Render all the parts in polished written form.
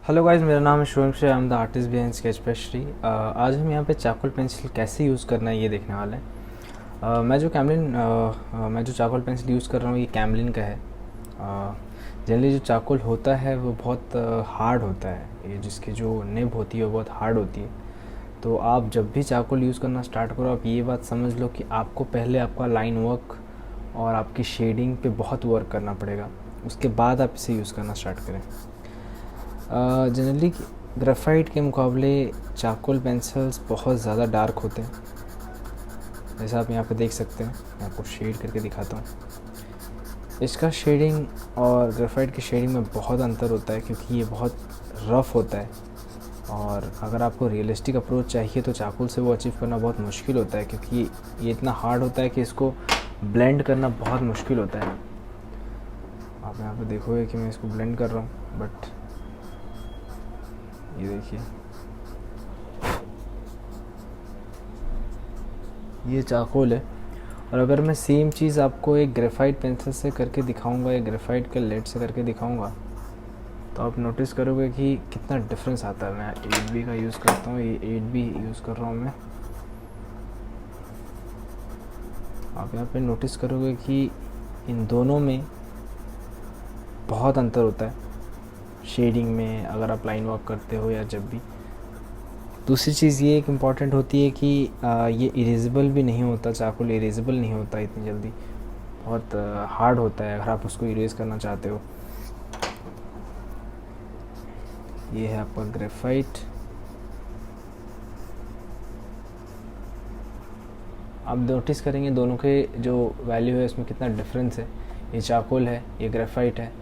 Hello guys, मेरा नाम है Shubham Shri. I am the artist behind sketch pastry. आज हम यहाँ पे चारकोल पेंसिल कैसे यूज़ करना है ये देखने वाले हैं। मैं जो चारकोल पेंसिल यूज़ कर रहा हूँ ये कैमलिन का है। जनरली जो चारकोल होता है वो बहुत हार्ड होता है, ये जिसकी जो निब होती है वो बहुत हार्ड होती है। तो आप जब भी चारकोल यूज़ करना स्टार्ट करो, आप ये बात समझ लो कि आपको पहले आपका लाइन वर्क और आपकी शेडिंग पे बहुत वर्क करना पड़ेगा, उसके बाद आप इसे यूज़ करना स्टार्ट करें। जनरली ग्रेफाइट के मुकाबले चारकोल पेंसिल्स बहुत ज़्यादा डार्क होते हैं, जैसा आप यहाँ पे देख सकते हैं। मैं आपको शेड करके दिखाता हूँ। इसका शेडिंग और ग्रेफाइट की शेडिंग में बहुत अंतर होता है, क्योंकि ये बहुत रफ़ होता है और अगर आपको रियलिस्टिक अप्रोच चाहिए तो चारकोल से वो अचीव करना बहुत मुश्किल होता है, क्योंकि ये इतना हार्ड होता है कि इसको ब्लेंड करना बहुत मुश्किल होता है। आप यहाँ पे देखोगे कि मैं इसको ब्लेंड कर रहा हूँ, बट ये देखिए, ये चारकोल है। और अगर मैं सेम चीज़ आपको एक ग्रेफाइट पेंसिल से करके दिखाऊंगा या ग्रेफाइट के लेड से करके दिखाऊंगा तो आप नोटिस करोगे कि कितना डिफरेंस आता है। मैं 8B का यूज़ करता हूँ, ये 8B यूज़ कर रहा हूँ मैं। आप यहाँ पे नोटिस करोगे कि इन दोनों में बहुत अंतर होता है शेडिंग में, अगर आप लाइन वर्क करते हो या जब भी। दूसरी चीज़ ये एक इम्पॉर्टेंट होती है कि ये इरेजेबल भी नहीं होता, चारकोल इरेजेबल नहीं होता इतनी जल्दी, बहुत हार्ड होता है अगर आप उसको इरेज करना चाहते हो। ये है आपका ग्रेफाइट। आप नोटिस करेंगे दोनों के जो वैल्यू है उसमें कितना डिफरेंस है। ये चारकोल है, ये ग्रेफाइट है।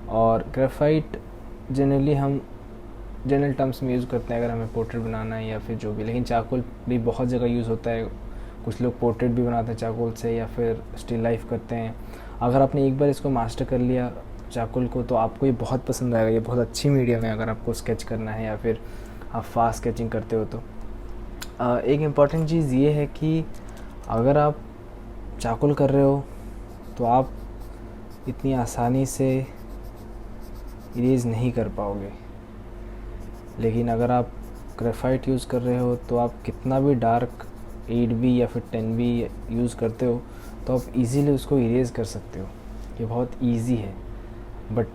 और ग्रेफाइट जनरली हम जनरल टर्म्स में यूज़ करते हैं अगर हमें पोर्ट्रेट बनाना है या फिर जो भी, लेकिन चारकोल भी बहुत जगह यूज़ होता है। कुछ लोग पोर्ट्रेट भी बनाते हैं चारकोल से या फिर स्टिल लाइफ करते हैं। अगर आपने एक बार इसको मास्टर कर लिया चारकोल को तो आपको ये बहुत पसंद आएगा। ये बहुत अच्छी मीडियम है अगर आपको स्केच करना है या फिर आप फास्ट स्केचिंग करते हो तो। एक इम्पॉर्टेंट चीज़ ये है कि अगर आप चारकोल कर रहे हो तो आप इतनी आसानी से इरेज नहीं कर पाओगे, लेकिन अगर आप ग्रेफाइट यूज़ कर रहे हो तो आप कितना भी डार्क 8B या फिर 10B यूज़ करते हो तो आप इजीली उसको इरेज कर सकते हो। ये बहुत इजी है, बट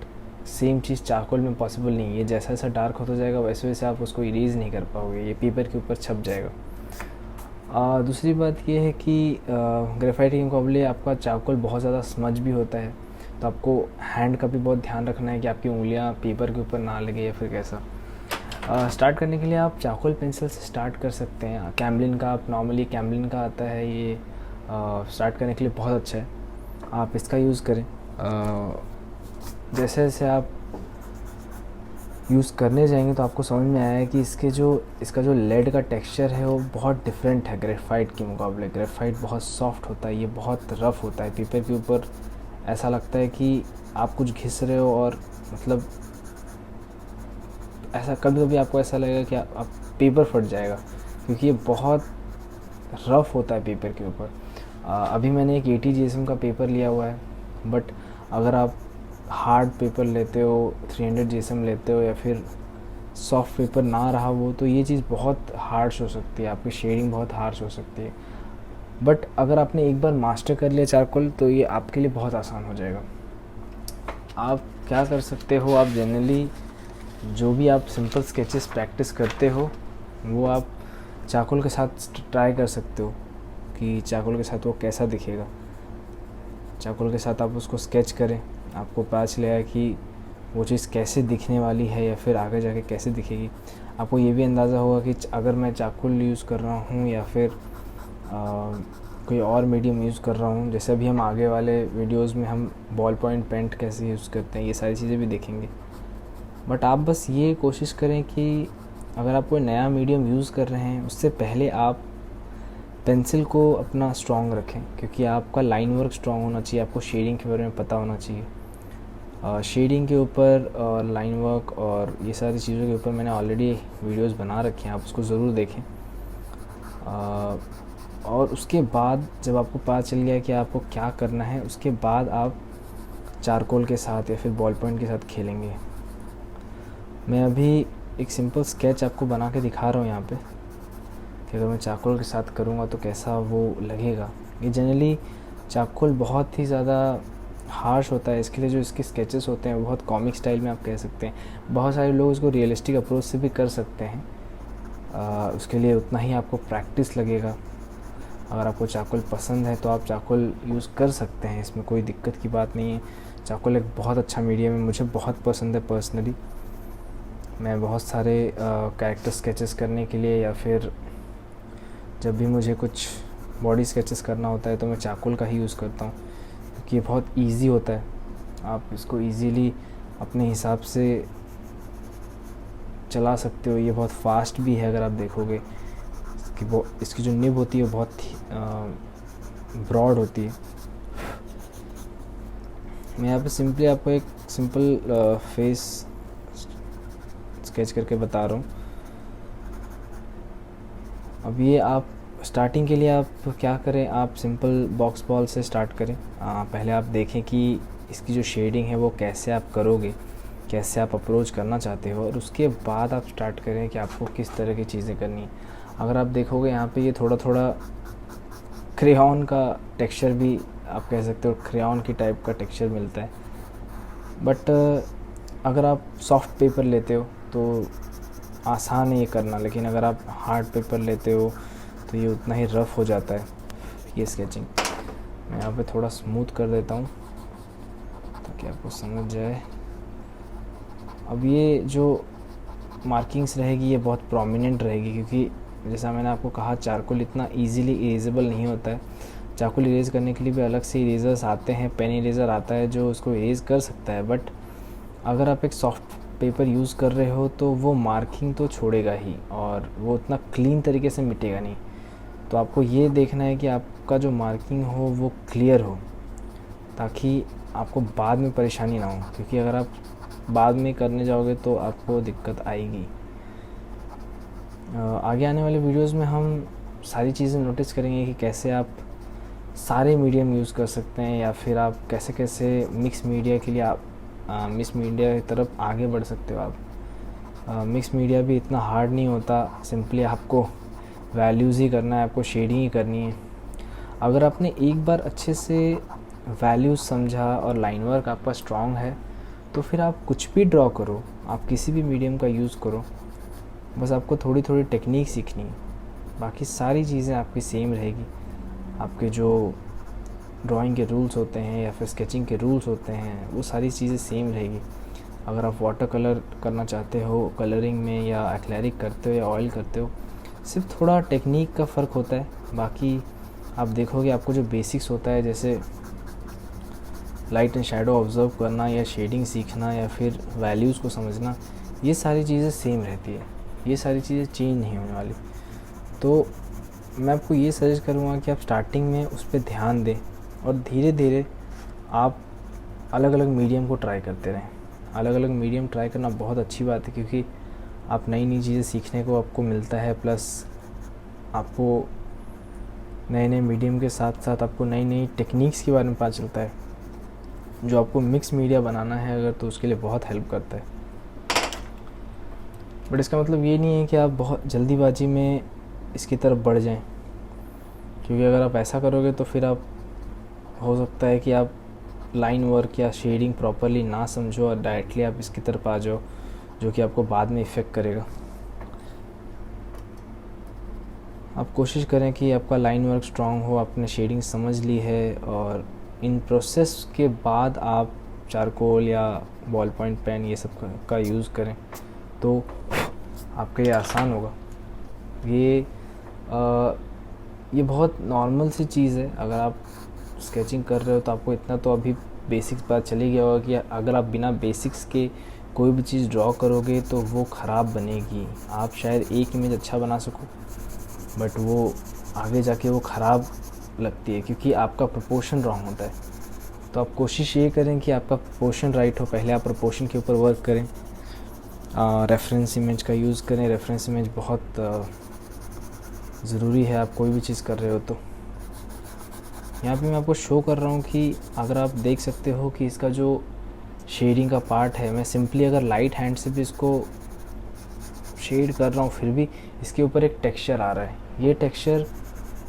सेम चीज़ चारकोल में पॉसिबल नहीं है। ये जैसा जैसा डार्क होता जाएगा वैसे वैसे आप उसको इरेज नहीं कर पाओगे, ये पेपर के ऊपर छप जाएगा। दूसरी बात ये है कि ग्रेफाइट के मुकाबले आपका चारकोल बहुत ज़्यादा स्मज भी होता है, तो आपको हैंड का भी बहुत ध्यान रखना है कि आपकी उंगलियां पेपर के ऊपर ना लगे या फिर कैसा। स्टार्ट करने के लिए आप चारकोल पेंसिल से स्टार्ट कर सकते हैं। कैमलिन का आप नॉर्मली कैमलिन का आता है, ये स्टार्ट करने के लिए बहुत अच्छा है, आप इसका यूज़ करें। जैसे जैसे आप यूज़ करने जाएंगे तो आपको समझ में आया कि इसका जो लेड का टेक्सचर है वो बहुत डिफरेंट है ग्रेफाइट के मुकाबले। ग्रेफाइट बहुत सॉफ्ट होता है, ये बहुत रफ़ होता है। पेपर के ऊपर ऐसा लगता है कि आप कुछ घिस रहे हो और मतलब ऐसा कभी कभी आपको ऐसा लगेगा कि आप पेपर फट जाएगा, क्योंकि ये बहुत रफ़ होता है पेपर के ऊपर। अभी मैंने एक 80 GSM का पेपर लिया हुआ है, बट अगर आप हार्ड पेपर लेते हो, 300 GSM लेते हो या फिर सॉफ्ट पेपर ना रहा वो, तो ये चीज़ बहुत हार्श हो सकती है, आपकी शेडिंग बहुत हार्श हो सकती है। बट अगर आपने एक बार मास्टर कर लिया चारकोल तो ये आपके लिए बहुत आसान हो जाएगा। आप क्या कर सकते हो, आप जनरली जो भी आप सिंपल स्केचेस प्रैक्टिस करते हो वो आप चारकोल के साथ ट्राई कर सकते हो कि चारकोल के साथ वो कैसा दिखेगा। चारकोल के साथ आप उसको स्केच करें, आपको पता चलेगा कि वो चीज़ कैसे दिखने वाली है या फिर आगे जाके कैसे दिखेगी। आपको ये भी अंदाज़ा होगा कि अगर मैं चारकोल यूज़ कर रहा हूँ या फिर कोई और मीडियम यूज़ कर रहा हूँ, जैसे अभी हम आगे वाले वीडियोज़ में हम बॉल पॉइंट पेंट कैसे यूज़ करते हैं, ये सारी चीज़ें भी देखेंगे। बट आप बस ये कोशिश करें कि अगर आप कोई नया मीडियम यूज़ कर रहे हैं उससे पहले आप पेंसिल को अपना स्ट्रॉन्ग रखें, क्योंकि आपका लाइन वर्क स्ट्रॉन्ग होना चाहिए, आपको शेडिंग के बारे में पता होना चाहिए। शेडिंग के ऊपर और लाइन वर्क और ये सारी चीज़ों के ऊपर मैंने ऑलरेडी वीडियोस बना रखे हैं, आप उसको ज़रूर देखें। और उसके बाद जब आपको पता चल गया कि आपको क्या करना है, उसके बाद आप चारकोल के साथ या फिर बॉल पॉइंट के साथ खेलेंगे। मैं अभी एक सिंपल स्केच आपको बना के दिखा रहा हूँ यहाँ पे कि अगर मैं चारकोल के साथ करूँगा तो कैसा वो लगेगा। ये जनरली चारकोल बहुत ही ज़्यादा हार्श होता है, इसके लिए जो इसके स्केचेस होते हैं वो बहुत कॉमिक स्टाइल में आप कह सकते हैं। बहुत सारे लोग इसको रियलिस्टिक अप्रोच से भी कर सकते हैं। उसके लिए उतना ही आपको प्रैक्टिस लगेगा। अगर आपको चारकोल पसंद है तो आप चारकोल यूज़ कर सकते हैं, इसमें कोई दिक्कत की बात नहीं है। चारकोल एक बहुत अच्छा मीडियम है, मुझे बहुत पसंद है पर्सनली। मैं बहुत सारे कैरेक्टर स्केचेस करने के लिए या फिर जब भी मुझे कुछ बॉडी स्केचेस करना होता है तो मैं चारकोल का ही यूज़ करता हूँ, क्योंकि ये बहुत ईजी होता है। आप इसको ईज़िली अपने हिसाब से चला सकते हो। ये बहुत फास्ट भी है, अगर आप देखोगे इसकी जो निब होती है वो बहुत ब्रॉड होती है। मैं यहाँ पे सिंपली आपको एक सिंपल फेस स्केच करके बता रहा हूँ। अब ये आप स्टार्टिंग के लिए आप क्या करें, आप सिंपल बॉक्स बॉल से स्टार्ट करें। पहले आप देखें कि इसकी जो शेडिंग है वो कैसे आप करोगे, कैसे आप अप्रोच करना चाहते हो, और उसके बाद आप स्टार्ट करें कि आपको किस तरह की चीज़ें करनी है। अगर आप देखोगे यहाँ पे ये थोड़ा थोड़ा क्रेयॉन का टेक्सचर भी आप कह सकते हो, क्रेयॉन की टाइप का टेक्सचर मिलता है। बट अगर आप सॉफ्ट पेपर लेते हो तो आसान है ये करना, लेकिन अगर आप हार्ड पेपर लेते हो तो ये उतना ही रफ़ हो जाता है ये स्केचिंग। मैं यहाँ पे थोड़ा स्मूथ कर देता हूँ ताकि आपको समझ जाए। अब ये जो मार्किंग्स रहेगी ये बहुत प्रोमिनेंट रहेगी, क्योंकि जैसा मैंने आपको कहा चारकोल इतना इजीली इरेजेबल नहीं होता है। चारकोल इरेज करने के लिए भी अलग से इरेजर्स आते हैं, पेन इरेजर आता है जो उसको इरेज कर सकता है। बट अगर आप एक सॉफ्ट पेपर यूज़ कर रहे हो तो वो मार्किंग तो छोड़ेगा ही, और वो उतना क्लीन तरीके से मिटेगा नहीं। तो आपको ये देखना है कि आपका जो मार्किंग हो वो क्लियर हो, ताकि आपको बाद में परेशानी ना हो, क्योंकि अगर आप बाद में करने जाओगे तो आपको दिक्कत आएगी। आगे आने वाले वीडियोस में हम सारी चीज़ें नोटिस करेंगे कि कैसे आप सारे मीडियम यूज़ कर सकते हैं, या फिर आप कैसे कैसे मिक्स मीडिया के लिए आप मिक्स मीडिया की तरफ आगे बढ़ सकते हो। आप मिक्स मीडिया भी इतना हार्ड नहीं होता, सिंपली आपको वैल्यूज़ ही करना है, आपको शेडिंग ही करनी है। अगर आपने एक बार अच्छे से वैल्यूज़ समझा और लाइन वर्क आपका स्ट्रॉन्ग है तो फिर आप कुछ भी ड्रॉ करो, आप किसी भी मीडियम का यूज़ करो, बस आपको थोड़ी थोड़ी टेक्निक सीखनी है। बाकी सारी चीज़ें आपकी सेम रहेगी। आपके जो ड्राइंग के रूल्स होते हैं या फिर स्केचिंग के रूल्स होते हैं वो सारी चीज़ें सेम रहेगी। अगर आप वाटर कलर करना चाहते हो कलरिंग में, या एक्रेलिक करते हो या ऑयल करते हो, सिर्फ थोड़ा टेक्निक का फ़र्क होता है। बाकी आप देखोगे आपको जो बेसिक्स होता है, जैसे लाइट एंड शैडो ऑब्ज़र्व करना, या शेडिंग सीखना, या फिर वैल्यूज़ को समझना, ये सारी चीज़ें सेम रहती है, ये सारी चीज़ें चेंज नहीं होने वाली। तो मैं आपको ये सजेस्ट करूँगा कि आप स्टार्टिंग में उस पर ध्यान दें, और धीरे धीरे आप अलग अलग मीडियम को ट्राई करते रहें। अलग अलग मीडियम ट्राई करना बहुत अच्छी बात है, क्योंकि आप नई नई चीज़ें सीखने को आपको मिलता है, प्लस आपको नए नए मीडियम के साथ साथ आपको नई नई टेक्निक्स के बारे में पता चलता है, जो आपको मिक्स मीडिया बनाना है अगर, तो उसके लिए बहुत हेल्प करता है। बट इसका मतलब ये नहीं है कि आप बहुत जल्दीबाजी में इसकी तरफ बढ़ जाएं, क्योंकि अगर आप ऐसा करोगे तो फिर आप हो सकता है कि आप लाइन वर्क या शेडिंग प्रॉपरली ना समझो और डायरेक्टली आप इसकी तरफ आ जाओ, जो कि आपको बाद में इफ़ेक्ट करेगा। आप कोशिश करें कि आपका लाइन वर्क स्ट्रॉन्ग हो, आपने शेडिंग समझ ली है, और इन प्रोसेस के बाद आप चारकोल या बॉल पॉइंट पेन ये सब का यूज़ करें तो आपके लिए आसान होगा। ये बहुत नॉर्मल सी चीज़ है। अगर आप स्केचिंग कर रहे हो तो आपको इतना तो अभी बेसिक्स पता चल ही गया होगा कि अगर आप बिना बेसिक्स के कोई भी चीज़ ड्रॉ करोगे तो वो ख़राब बनेगी। आप शायद एक इमेज अच्छा बना सको, बट वो आगे जाके वो ख़राब लगती है, क्योंकि आपका प्रोपोर्शन रॉन्ग होता है। तो आप कोशिश ये करें कि आपका प्रोपोर्शन राइट हो। पहले आप प्रोपोर्शन के ऊपर वर्क करें, रेफरेंस इमेज का यूज़ करें। रेफरेंस इमेज बहुत ज़रूरी है आप कोई भी चीज़ कर रहे हो तो। यहाँ पे मैं आपको शो कर रहा हूँ कि अगर आप देख सकते हो कि इसका जो शेडिंग का पार्ट है, मैं सिंपली अगर लाइट हैंड से भी इसको शेड कर रहा हूँ फिर भी इसके ऊपर एक टेक्सचर आ रहा है। ये टेक्सचर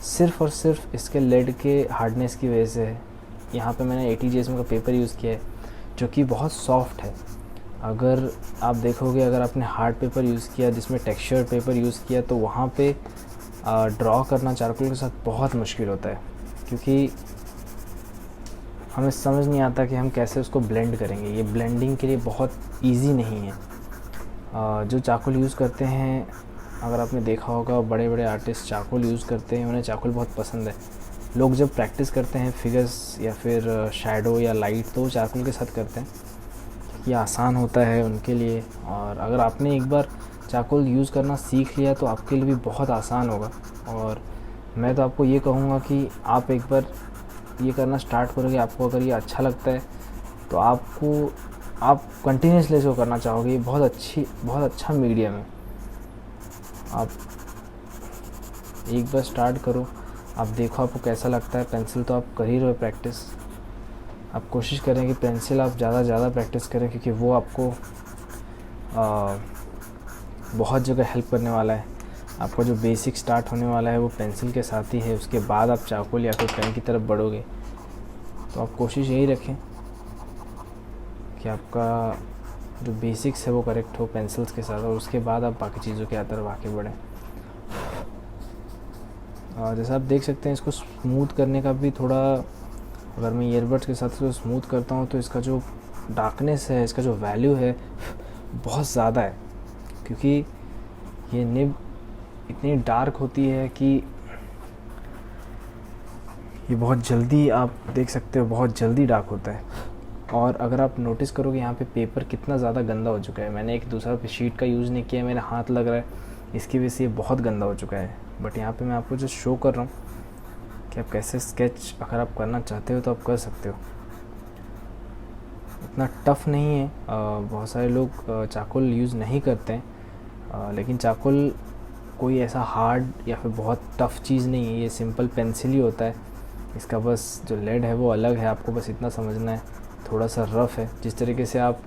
सिर्फ़ और सिर्फ इसके लेड के हार्डनेस की वजह से है। यहाँ पे मैंने 80 GSM का पेपर यूज़ किया है जो कि बहुत सॉफ्ट है। अगर आप देखोगे, अगर आपने हार्ड पेपर यूज़ किया जिसमें टेक्सचर पेपर यूज़ किया तो वहाँ पे ड्रॉ करना चारकोल के साथ बहुत मुश्किल होता है, क्योंकि हमें समझ नहीं आता कि हम कैसे उसको ब्लेंड करेंगे। ये ब्लेंडिंग के लिए बहुत इजी नहीं है। जो चारकोल यूज़ करते हैं, अगर आपने देखा होगा बड़े बड़े आर्टिस्ट चारकोल यूज़ करते हैं, उन्हें चारकोल बहुत पसंद है। लोग जब प्रैक्टिस करते हैं फिगर्स या फिर शैडो या लाइट तो चारकोल के साथ करते हैं, ये आसान होता है उनके लिए। और अगर आपने एक बार चारकोल यूज़ करना सीख लिया तो आपके लिए भी बहुत आसान होगा। और मैं तो आपको ये कहूँगा कि आप एक बार ये करना स्टार्ट करोगे, आपको अगर ये अच्छा लगता है तो आप कंटिन्यूसली इसको करना चाहोगे। ये बहुत अच्छा मीडियम है। आप एक बार स्टार्ट करो, आप देखो आपको कैसा लगता है। पेंसिल तो आप कर ही रहे हो प्रैक्टिस, आप कोशिश करें कि पेंसिल आप ज़्यादा प्रैक्टिस करें, क्योंकि वो आपको बहुत जगह हेल्प करने वाला है। आपका जो बेसिक स्टार्ट होने वाला है वो पेंसिल के साथ ही है, उसके बाद आप चारकोल या फिर पेन की तरफ बढ़ोगे। तो आप कोशिश यही रखें कि आपका जो बेसिक्स है वो करेक्ट हो पेंसिल्स के साथ, और उसके बाद आप बाकी चीज़ों के तरफ आगे बढ़ें। और जैसा आप देख सकते हैं, इसको स्मूथ करने का भी थोड़ा, अगर मैं ईयरबड्स के साथ इसको स्मूथ करता हूँ तो इसका जो डार्कनेस है, इसका जो वैल्यू है बहुत ज़्यादा है, क्योंकि ये निब इतनी डार्क होती है कि ये बहुत जल्दी, आप देख सकते हो बहुत जल्दी डार्क होता है। और अगर आप नोटिस करोगे यहाँ पे पेपर कितना ज़्यादा गंदा हो चुका है। मैंने एक दूसरा शीट का यूज़ नहीं किया, मेरा हाथ लग रहा है, इसकी वजह से ये बहुत गंदा हो चुका है। बट यहाँ पे मैं आपको जो शो कर रहा हूँ कि आप कैसे स्केच अगर आप करना चाहते हो तो आप कर सकते हो। इतना टफ़ नहीं है। बहुत सारे लोग चारकोल यूज़ नहीं करते हैं, लेकिन चारकोल कोई ऐसा हार्ड या फिर बहुत टफ़ चीज़ नहीं है। ये सिंपल पेंसिल ही होता है, इसका बस जो लेड है वो अलग है। आपको बस इतना समझना है, थोड़ा सा रफ़ है। जिस तरीके से आप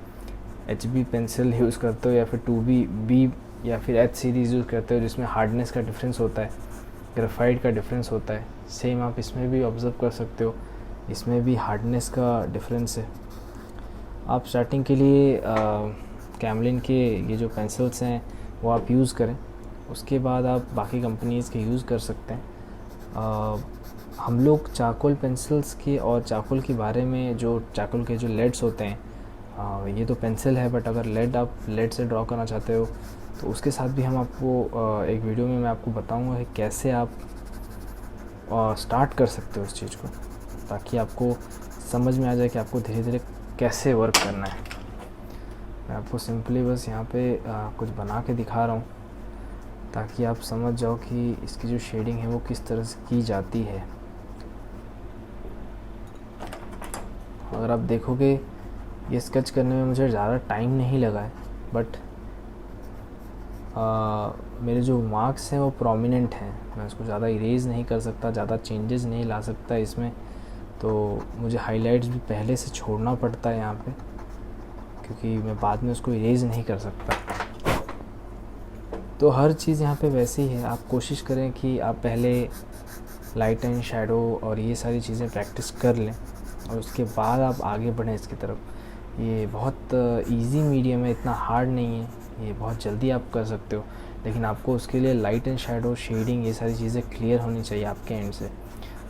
HB पेंसिल यूज़ करते हो या फिर 2B या फिर H सीरीज़ यूज़ करते हो जिसमें हार्डनेस का डिफरेंस होता है, ग्रेफाइट का डिफरेंस होता है, सेम आप इसमें भी ऑब्ज़र्व कर सकते हो, इसमें भी हार्डनेस का डिफरेंस है। आप स्टार्टिंग के लिए कैमलिन के ये जो पेंसिल्स हैं वो आप यूज़ करें, उसके बाद आप बाकी कंपनीज़ के यूज़ कर सकते हैं। हम लोग चारकोल पेंसिल्स के और चारकोल के बारे में, जो चारकोल के जो लेड्स होते हैं, ये तो पेंसिल है, बट अगर लेड से ड्रॉ करना चाहते हो तो उसके साथ भी हम आपको एक वीडियो में मैं आपको बताऊंगा कि कैसे आप स्टार्ट कर सकते हो उस चीज़ को, ताकि आपको समझ में आ जाए कि आपको धीरे धीरे कैसे वर्क करना है। मैं आपको सिंपली बस यहाँ पे कुछ बना के दिखा रहा हूँ ताकि आप समझ जाओ कि इसकी जो शेडिंग है वो किस तरह से की जाती है। अगर आप देखोगे ये स्केच करने में मुझे ज़्यादा टाइम नहीं लगा है, बट मेरे जो मार्क्स हैं वो प्रोमिनेंट हैं। मैं उसको ज़्यादा इरेज़ नहीं कर सकता, ज़्यादा चेंजेस नहीं ला सकता इसमें, तो मुझे हाइलाइट्स भी पहले से छोड़ना पड़ता है यहाँ पे, क्योंकि मैं बाद में उसको इरेज़ नहीं कर सकता। तो हर चीज़ यहाँ पे वैसे ही है। आप कोशिश करें कि आप पहले लाइट एंड शैडो और ये सारी चीज़ें प्रैक्टिस कर लें, और उसके बाद आप आगे बढ़ें इसकी तरफ। ये बहुत इजी मीडियम है, इतना हार्ड नहीं है, ये बहुत जल्दी आप कर सकते हो, लेकिन आपको उसके लिए लाइट एंड शैडो, शेडिंग, ये सारी चीज़ें क्लियर होनी चाहिए आपके एंड से।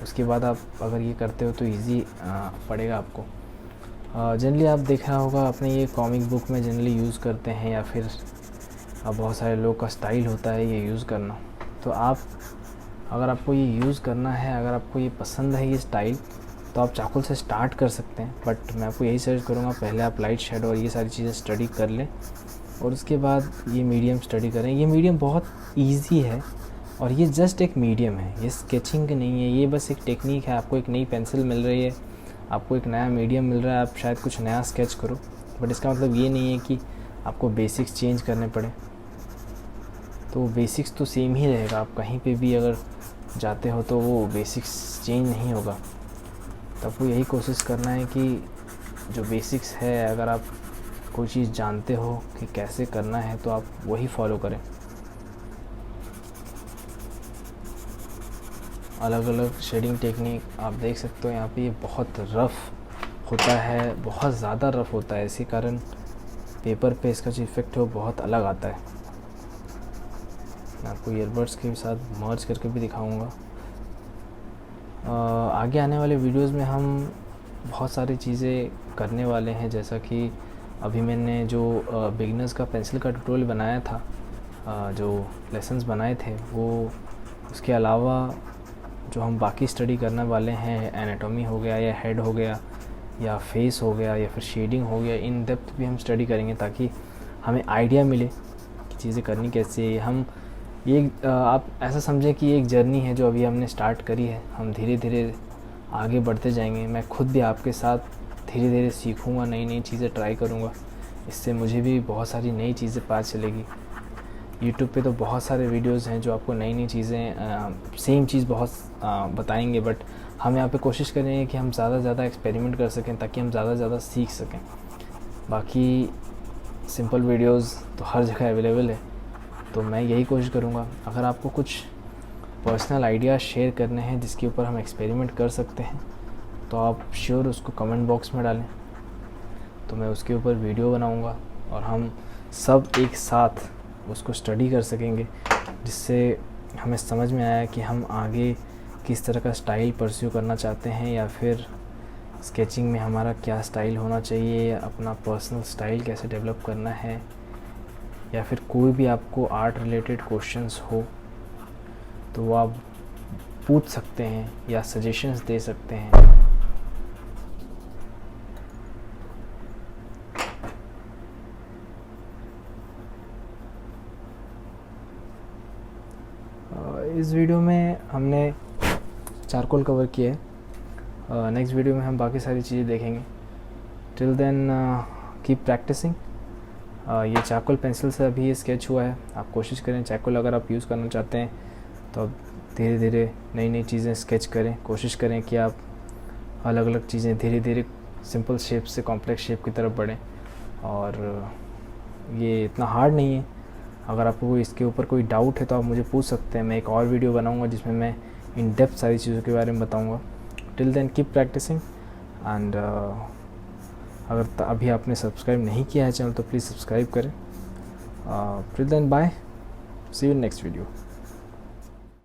उसके बाद आप अगर ये करते हो तो इजी पड़ेगा आपको। जनरली आप देखा होगा आपने, ये कॉमिक बुक में जनरली यूज़ करते हैं, या फिर बहुत सारे लोग का स्टाइल होता है ये यूज़ करना। तो आप अगर आपको ये यूज़ करना है, अगर आपको ये पसंद है ये स्टाइल, तो आप चारकोल से स्टार्ट कर सकते हैं। बट मैं आपको यही सजेस्ट करूँगा, पहले आप लाइट शैडो और ये सारी चीज़ें स्टडी कर लें, और उसके बाद ये मीडियम स्टडी करें। ये मीडियम बहुत इजी है, और ये जस्ट एक मीडियम है, ये स्केचिंग नहीं है, ये बस एक टेक्निक है। आपको एक नई पेंसिल मिल रही है, आपको एक नया मीडियम मिल रहा है, आप शायद कुछ नया स्केच करो, बट इसका मतलब ये नहीं है कि आपको बेसिक्स चेंज करने पड़े। तो बेसिक्स तो सेम ही रहेगा, आप कहीं पे भी अगर जाते हो तो वो बेसिक्स चेंज नहीं होगा। तो आपको यही कोशिश करना है कि जो बेसिक्स है, अगर आप कोई चीज़ जानते हो कि कैसे करना है तो आप वही फॉलो करें। अलग अलग शेडिंग टेक्निक आप देख सकते हो यहाँ पे, ये बहुत रफ़ होता है, बहुत ज़्यादा रफ़ होता है, इसी कारण पेपर पे इसका जो इफ़ेक्ट है वो बहुत अलग आता है। मैं आपको ईयरबड्स के साथ मर्ज करके भी दिखाऊंगा। आगे आने वाले वीडियोस में हम बहुत सारी चीज़ें करने वाले हैं, जैसा कि अभी मैंने जो बिगिनर्स का पेंसिल का ट्यूटोरियल बनाया था, जो लेसन्स बनाए थे वो, उसके अलावा जो हम बाकी स्टडी करने वाले हैं, एनाटॉमी हो गया या हेड हो गया या फेस हो गया या फिर शेडिंग हो गया, इन डेप्थ भी हम स्टडी करेंगे ताकि हमें आइडिया मिले कि चीज़ें करनी कैसे है। हम ये आप ऐसा समझें कि एक जर्नी है जो अभी हमने स्टार्ट करी है, हम धीरे धीरे आगे बढ़ते जाएंगे। मैं खुद भी आपके साथ धीरे धीरे सीखूँगा, नई नई चीज़ें ट्राई करूँगा, इससे मुझे भी बहुत सारी नई चीज़ें पता चलेगी। यूट्यूब पे तो बहुत सारे वीडियोस हैं जो आपको नई नई चीज़ें सेम चीज़ बहुत बताएंगे, बट हम यहाँ पे कोशिश करेंगे कि हम ज़्यादा से ज़्यादा एक्सपेरिमेंट कर सकें ताकि हम ज़्यादा से ज़्यादा सीख सकें। बाकी सिंपल वीडियोस तो हर जगह अवेलेबल है, तो मैं यही कोशिश करूँगा। अगर आपको कुछ पर्सनल आइडिया शेयर करने हैं जिसके ऊपर हम एक्सपेरिमेंट कर सकते हैं तो आप श्योर उसको कमेंट बॉक्स में डालें, तो मैं उसके ऊपर वीडियो बनाऊँगा और हम सब एक साथ उसको स्टडी कर सकेंगे, जिससे हमें समझ में आया कि हम आगे किस तरह का स्टाइल परस्यू करना चाहते हैं, या फिर स्केचिंग में हमारा क्या स्टाइल होना चाहिए, अपना पर्सनल स्टाइल कैसे डेवलप करना है, या फिर कोई भी आपको आर्ट रिलेटेड क्वेश्चंस हो तो वो आप पूछ सकते हैं या सजेशंस दे सकते हैं। इस वीडियो में हमने चारकोल कवर किया है, नेक्स्ट वीडियो में हम बाकी सारी चीज़ें देखेंगे। Till then keep practising. ये चारकोल पेंसिल से अभी ये स्केच हुआ है, आप कोशिश करें चारकोल अगर आप यूज़ करना चाहते हैं तो आप धीरे धीरे नई नई चीज़ें स्केच करें। कोशिश करें कि आप अलग अलग चीज़ें धीरे धीरे सिंपल शेप से कॉम्प्लेक्स शेप की तरफ बढ़ें, और ये इतना हार्ड नहीं है। अगर आपको इसके ऊपर कोई डाउट है तो आप मुझे पूछ सकते हैं, मैं एक और वीडियो बनाऊंगा जिसमें मैं इन डेप्थ सारी चीज़ों के बारे में बताऊंगा। Till then keep practising and अगर अभी आपने सब्सक्राइब नहीं किया है चैनल तो प्लीज़ सब्सक्राइब करें। Till then bye, see you in next video.